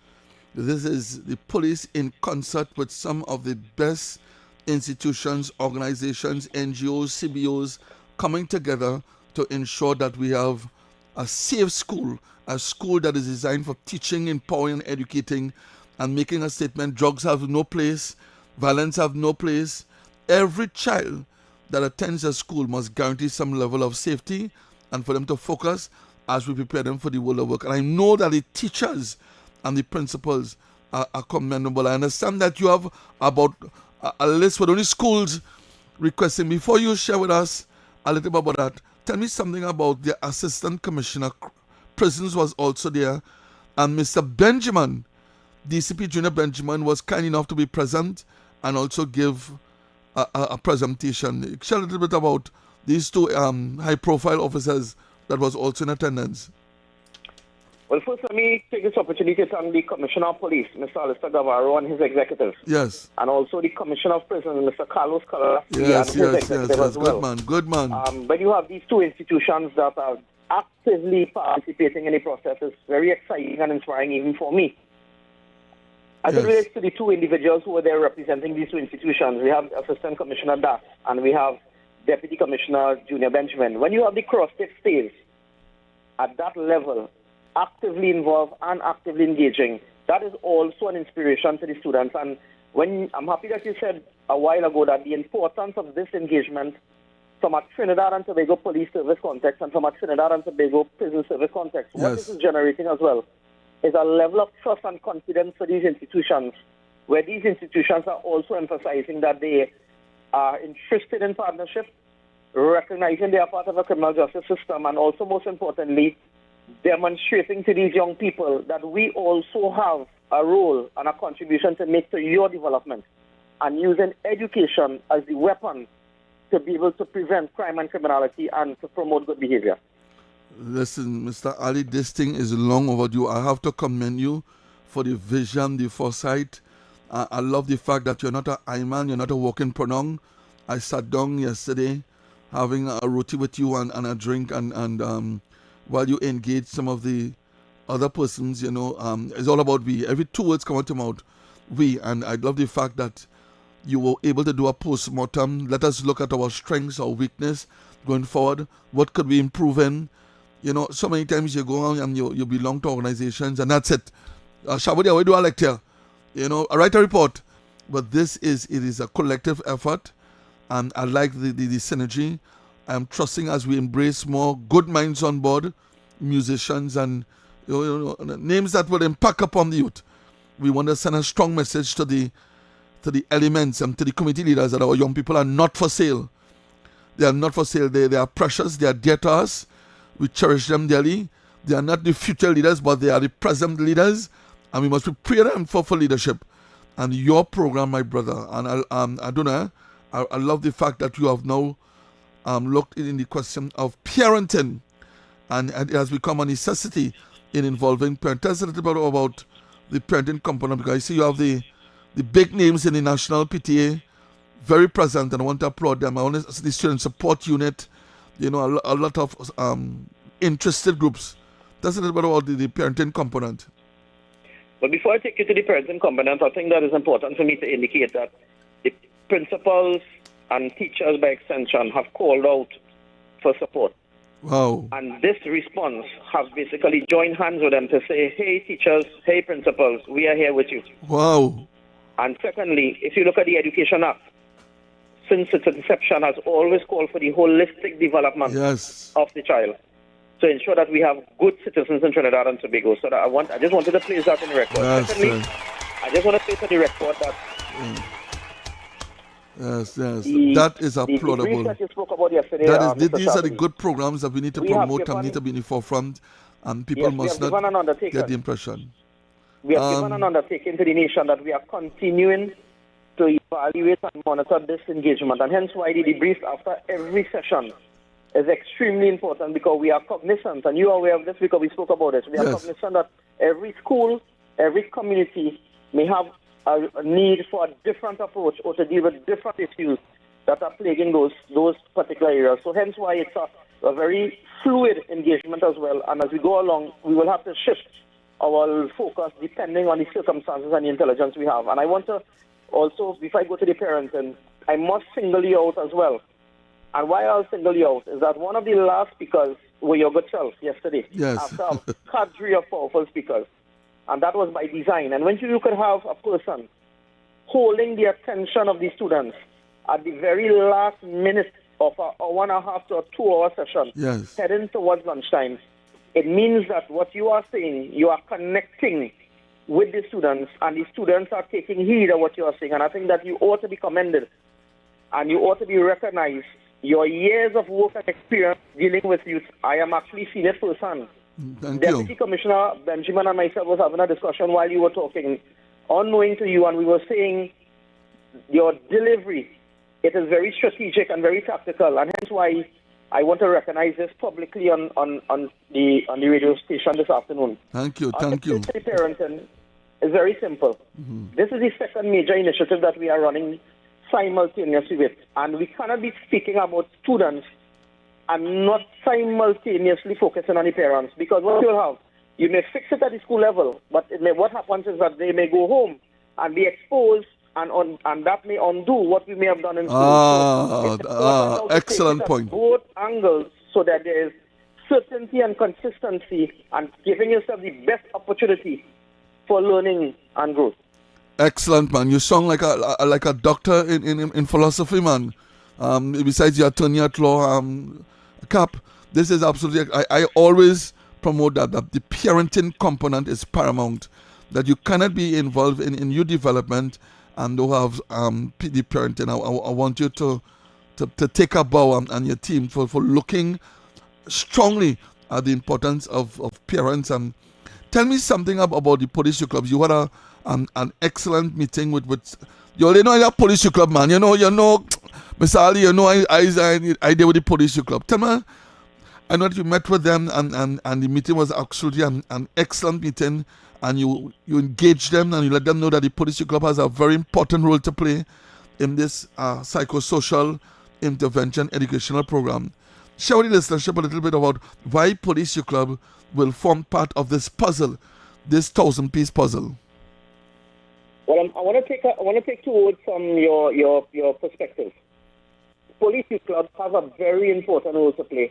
This is the police in concert with some of the best institutions, organizations, NGOs, CBOs coming together to ensure that we have a safe school, a school that is designed for teaching, empowering, educating, and making a statement. Drugs have no place, violence have no place. Every child that attends a school must guarantee some level of safety and for them to focus as we prepare them for the world of work. And I know that the teachers and the principals are commendable. I understand that you have about a list with only schools requesting. Before you share with us a little bit about that, tell me something about the Assistant Commissioner. Prisons was also there, and Mr. Benjamin, DCP Junior Benjamin, was kind enough to be present and also give a presentation. Share a little bit about these two high-profile officers that was also in attendance. Well, first, let me take this opportunity to thank the Commissioner of Police, Mr. Alistair Gavarro, and his executive. Yes. And also the Commissioner of Prisons, Mr. Carlos Calafia, yes, and his executive as well. Good man. When you have these two institutions that are actively participating in the process, it's very exciting and inspiring even for me. As it relates to the two individuals who are there representing these two institutions, we have Assistant Commissioner Das and we have Deputy Commissioner Junior Benjamin. When you have the cross-state stays at that level, actively involved and actively engaging, that is also an inspiration to the students. And I'm happy that you said a while ago that the importance of this engagement from a Trinidad and Tobago Police Service context and from a Trinidad and Tobago Prison Service context, what this is generating as well is a level of trust and confidence for these institutions, where these institutions are also emphasizing that they are interested in partnership, recognizing they are part of a criminal justice system, and also, most importantly, demonstrating to these young people that we also have a role and a contribution to make to your development, and using education as the weapon to be able to prevent crime and criminality and to promote good behavior. Listen, Mr. Ali, this thing is long overdue. I have to commend you for the vision, the foresight. I love the fact that you're not an I-man, you're not a walking pronounced. I sat down yesterday having a roti with you and a drink, and while you engage some of the other persons, it's all about we. Every 2 words come out your mouth, we. And I love the fact that you were able to do a post-mortem. Let us look at our strengths, our weakness going forward. What could we improve in? So many times you go on and you belong to organizations and that's it. Sharbodie, I do a lecture. I write a report. But it is a collective effort. And I like the synergy. I'm trusting as we embrace more good minds on board, musicians and names that will impact upon the youth. We want to send a strong message to the elements and to the community leaders that our young people are not for sale. They are not for sale. They are precious. They are dear to us. We cherish them dearly. They are not the future leaders, but they are the present leaders. And we must prepare them for leadership. And your program, my brother, and I love the fact that you have now looked in the question of parenting. And it has become a necessity in involving parents. Tell us a little bit about the parenting component, because I see you have the big names in the National PTA very present, and I want to applaud them. I want to see the student support unit, a lot of interested groups. Tell us a little bit about the parenting component. But before I take you to the parenting component, I think that is important for me to indicate that the principals and teachers by extension have called out for support. Wow. And this response has basically joined hands with them to say, hey teachers, hey principals, we are here with you. Wow. And secondly, if you look at the Education Act, since its inception, has always called for the holistic development of the child to ensure that we have good citizens in Trinidad and Tobago. So that I just wanted to place that in the record. Secondly, I just want to place on the record that that is applaudable. That you spoke about yesterday, these are the good programs that we need to promote and need to be in the forefront, and people must not get the impression. We have given an undertaking to the nation that we are continuing to evaluate and monitor this engagement, and hence why the debrief after every session is extremely important, because we are cognizant, and you are aware of this because we spoke about this. We are cognizant that every school, every community may have a need for a different approach or to deal with different issues that are plaguing those particular areas. So hence why it's a very fluid engagement as well, and as we go along, we will have to shift our focus depending on the circumstances and the intelligence we have. And I want to also, before I go to the parents, and I must single you out as well. And why I'll single you out is that one of the last speakers were your good self yesterday. After a cadre of powerful speakers. And that was by design. And when you could have a person holding the attention of the students at the very last minute of a 1.5 to a 2 hour session, heading towards lunchtime, it means that what you are saying, you are connecting with the students, and the students are taking heed of what you are saying. And I think that you ought to be commended, and you ought to be recognized. Your years of work and experience dealing with youth, I am actually seeing it firsthand. Deputy Commissioner Benjamin and myself was having a discussion while you were talking, unknowing to you, and we were saying your delivery, it is very strategic and very tactical, and hence why I want to recognize this publicly on the radio station this afternoon. Thank you. Parenting is very simple. Mm-hmm. This is the second major initiative that we are running simultaneously with, and we cannot be speaking about students and not simultaneously focusing on the parents, because what you'll have, you may fix it at the school level, but what happens is that they may go home and be exposed, and that may undo what we may have done in school. Excellent point. Both angles, so that there is certainty and consistency, and giving yourself the best opportunity for learning and growth. Excellent, man. You sound like a doctor in philosophy, man. Besides your attorney at law cap, this is absolutely. I always promote that the parenting component is paramount. That you cannot be involved in your development and don't have the parenting. I want you to take a bow and your team for looking strongly at the importance of parents. And tell me something about the police youth clubs. You had an excellent meeting with you already know that police youth club, man. You know, Mr. Ali, I did with the police youth club. Tell me, I know that you met with them and the meeting was absolutely an excellent meeting, and you engage them and you let them know that the police youth club has a very important role to play in this psychosocial intervention educational program. Share with the listenership a little bit about why police youth club will form part of this puzzle, this 1,000-piece puzzle. Well, I want to take two words from your perspective. Police youth clubs have a very important role to play,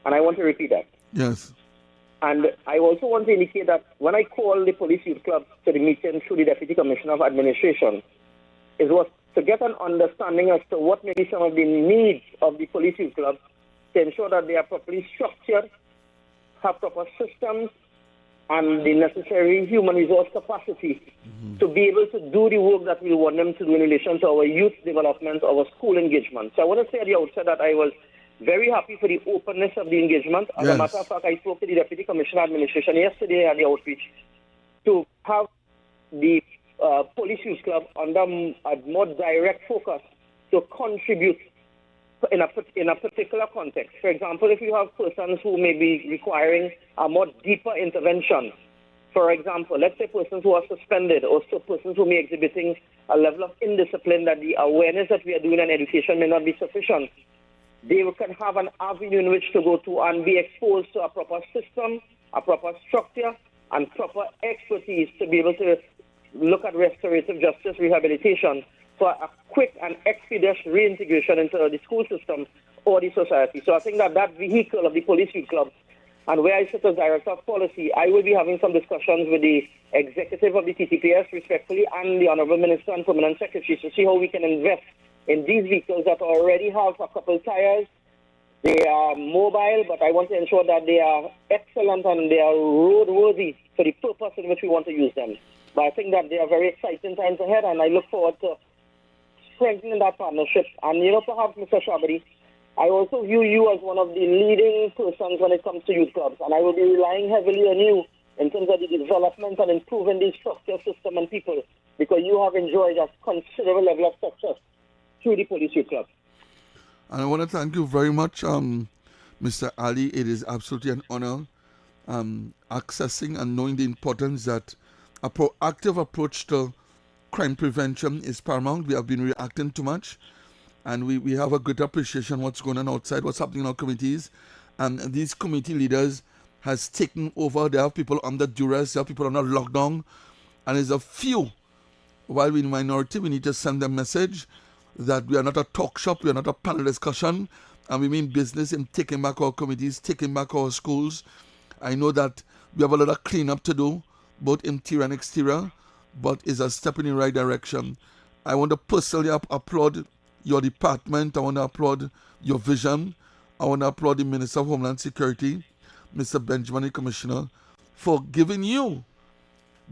and I want to repeat that. Yes. And I also want to indicate that when I call the police youth club to the meeting through the Deputy Commissioner of Administration, it was to get an understanding as to what may be some of the needs of the police youth club to ensure that they are properly structured, have proper systems, and the necessary human resource capacity to be able to do the work that we want them to do in relation to our youth development, our school engagement. So I want to say at the outset that I was very happy for the openness of the engagement. As a matter of fact, I spoke to the Deputy Commissioner of Administration yesterday at the outreach to have the police youth club under a more direct focus to contribute in a particular context. For example, if you have persons who may be requiring a more deeper intervention, for example, let's say persons who are suspended, or persons who may be exhibiting a level of indiscipline that the awareness that we are doing in education may not be sufficient, they can have an avenue in which to go to and be exposed to a proper system, a proper structure, and proper expertise to be able to look at restorative justice rehabilitation for a quick and expeditious reintegration into the school system or the society. So I think that vehicle of the police youth club, and where I sit as Director of Policy, I will be having some discussions with the executive of the TTPS, respectfully, and the Honourable Minister and Permanent Secretary to see how we can invest in these vehicles that already have a couple tires. They are mobile, but I want to ensure that they are excellent and they are roadworthy for the purpose in which we want to use them. But I think that they are very exciting times ahead, and I look forward to strengthening that partnership. And, perhaps, Mr. Sharbodie, I also view you as one of the leading persons when it comes to youth clubs, and I will be relying heavily on you in terms of the development and improving the structure, system, and people, because you have enjoyed a considerable level of success through the police youth club. And I want to thank you very much, Mr. Ali. It is absolutely an honor accessing and knowing the importance that a proactive approach to crime prevention is paramount. We have been reacting too much, and we have a great appreciation what's going on outside, what's happening in our communities. And these community leaders has taken over. They have people under duress, they have people under lockdown, and there's a few. While we're in minority, we need to send them a message that we are not a talk shop, we are not a panel discussion, and we mean business in taking back our communities, taking back our schools. I know that we have a lot of cleanup to do, both interior and exterior, but it's a step in the right direction. I want to personally applaud your department. I want to applaud your vision. I want to applaud the Minister of Homeland Security, Mr. Benjamin, the Commissioner, for giving you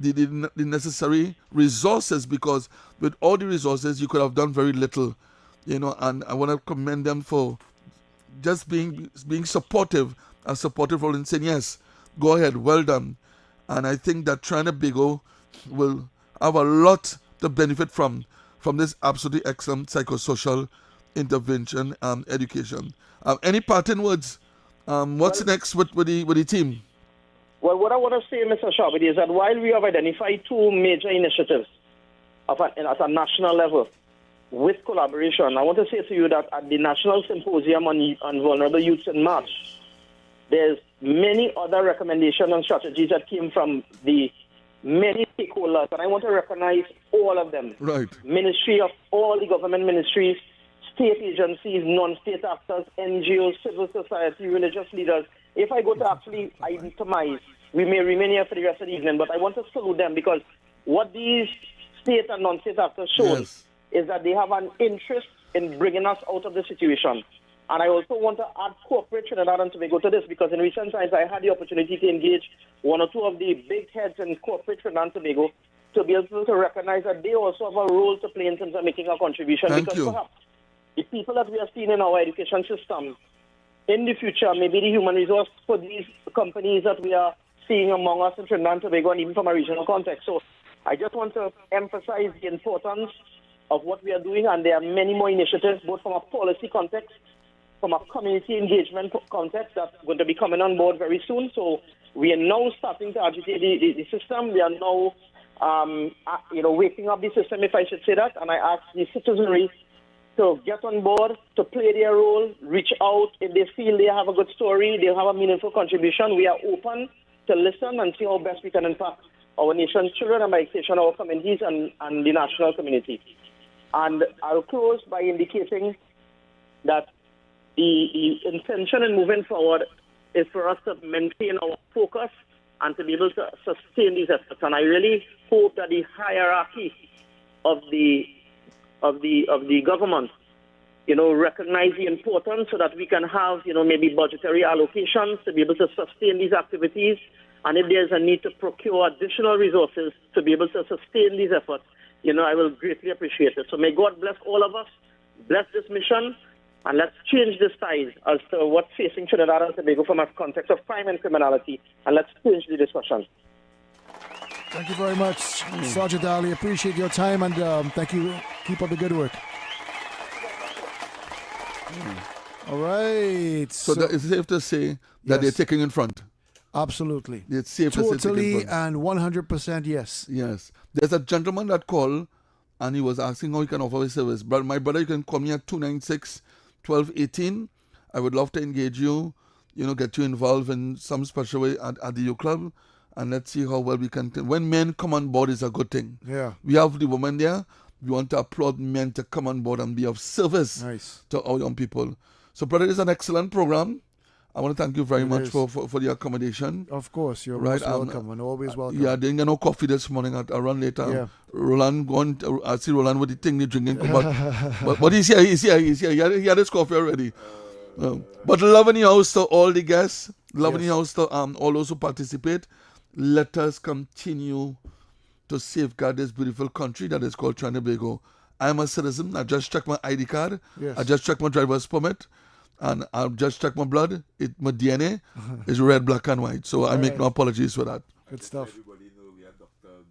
the necessary resources, because with all the resources you could have done very little, and I want to commend them for just being supportive, a supportive role in saying, yes, go ahead, well done. And I think that Trinidad will have a lot to benefit from this absolutely excellent psychosocial intervention, education. Any parting words? What's next with the team? Well, what I want to say, Mr. Sharbodie, is that while we have identified two major initiatives at a national level with collaboration, I want to say to you that at the National Symposium on Vulnerable Youths in March, there's many other recommendations and strategies that came from the many stakeholders, and I want to recognize all of them. Right. Ministry of all the government ministries, state agencies, non-state actors, NGOs, civil society, religious leaders. If I go to actually itemize, we may remain here for the rest of the evening, but I want to salute them because what these state and non-state actors showed is that they have an interest in bringing us out of the situation. And I also want to add corporate Trinidad and Tobago to this because in recent times I had the opportunity to engage one or two of the big heads in corporate Trinidad and Tobago to be able to recognize that they also have a role to play in terms of making a contribution. Thank because you. Perhaps the people that we are seeing in our education system in the future may be the human resource for these companies that we are seeing among us in Trinidad and Tobago and even from a regional context. So I just want to emphasize the importance of what we are doing, and there are many more initiatives, both from a policy context, from a community engagement context, that's going to be coming on board very soon. So we are now starting to agitate the system. We are now, waking up the system, if I should say that, and I ask the citizenry to get on board, to play their role, reach out. If they feel they have a good story, they have a meaningful contribution, we are open to listen and see how best we can impact our nation's children and by extension our communities and the national community. And I'll close by indicating that the intention in moving forward is for us to maintain our focus and to be able to sustain these efforts. And I really hope that the hierarchy of the government, recognize the importance so that we can have, maybe budgetary allocations to be able to sustain these activities. And if there's a need to procure additional resources to be able to sustain these efforts, I will greatly appreciate it. So may God bless all of us, bless this mission, and let's change this tide as to what's facing Trinidad and Tobago from a context of crime and criminality, and let's change the discussion. Thank you very much, Sergeant Ali. Appreciate your time, and thank you. Keep up the good work. All right. So that it's safe to say that they're taking in front. Absolutely. It's safe to say totally and 100% yes. Yes. There's a gentleman that called and he was asking how he can offer his service. But my brother, you can call me at 296-1218. I would love to engage you, get you involved in some special way at the U Club. And let's see how well we can. When men come on board is a good thing. Yeah. We have the women there. We want to applaud men to come on board and be of service to our young people. So, brother, it's an excellent program. I want to thank you very much for the accommodation. Of course, you're most welcome and always welcome. Yeah, I didn't get no coffee this morning. I'll run later. Yeah. Roland, I see Roland with the thing he's drinking. But he's here. He had his coffee already. But love in the house to all the guests. Love in the house to all those who participate. Let us continue to safeguard this beautiful country that is called Trinidad and Tobago. I'm a citizen. I just checked my ID card. Yes. I just checked my driver's permit. And I've just checked my blood. My DNA is red, black, and white. So I make no apologies for that. Good stuff. Everybody know we have Dr.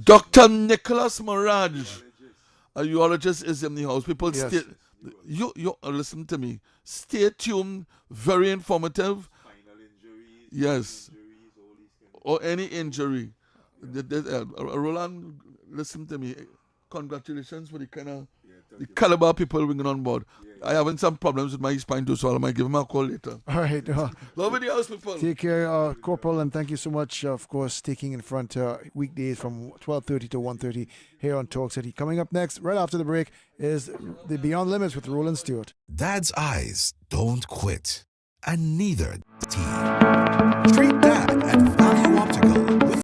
Dr. Nicholas Moraj, a urologist, is in the house. People stay. You listen to me. Stay tuned. Very informative. Spinal injuries. Yes. Or any injury. Roland, listen to me. Congratulations for the kind of the caliber of people bringing on board. I having some problems with my spine too, so I might give him a call later. All right. Love in the house, people. Take care, Corporal, and thank you so much, of course, taking in front weekdays from 12:30 to 1:30 here on Talk City. Coming up next, right after the break, is the Beyond Limits with Roland Stewart. Dad's eyes don't quit, and neither does he.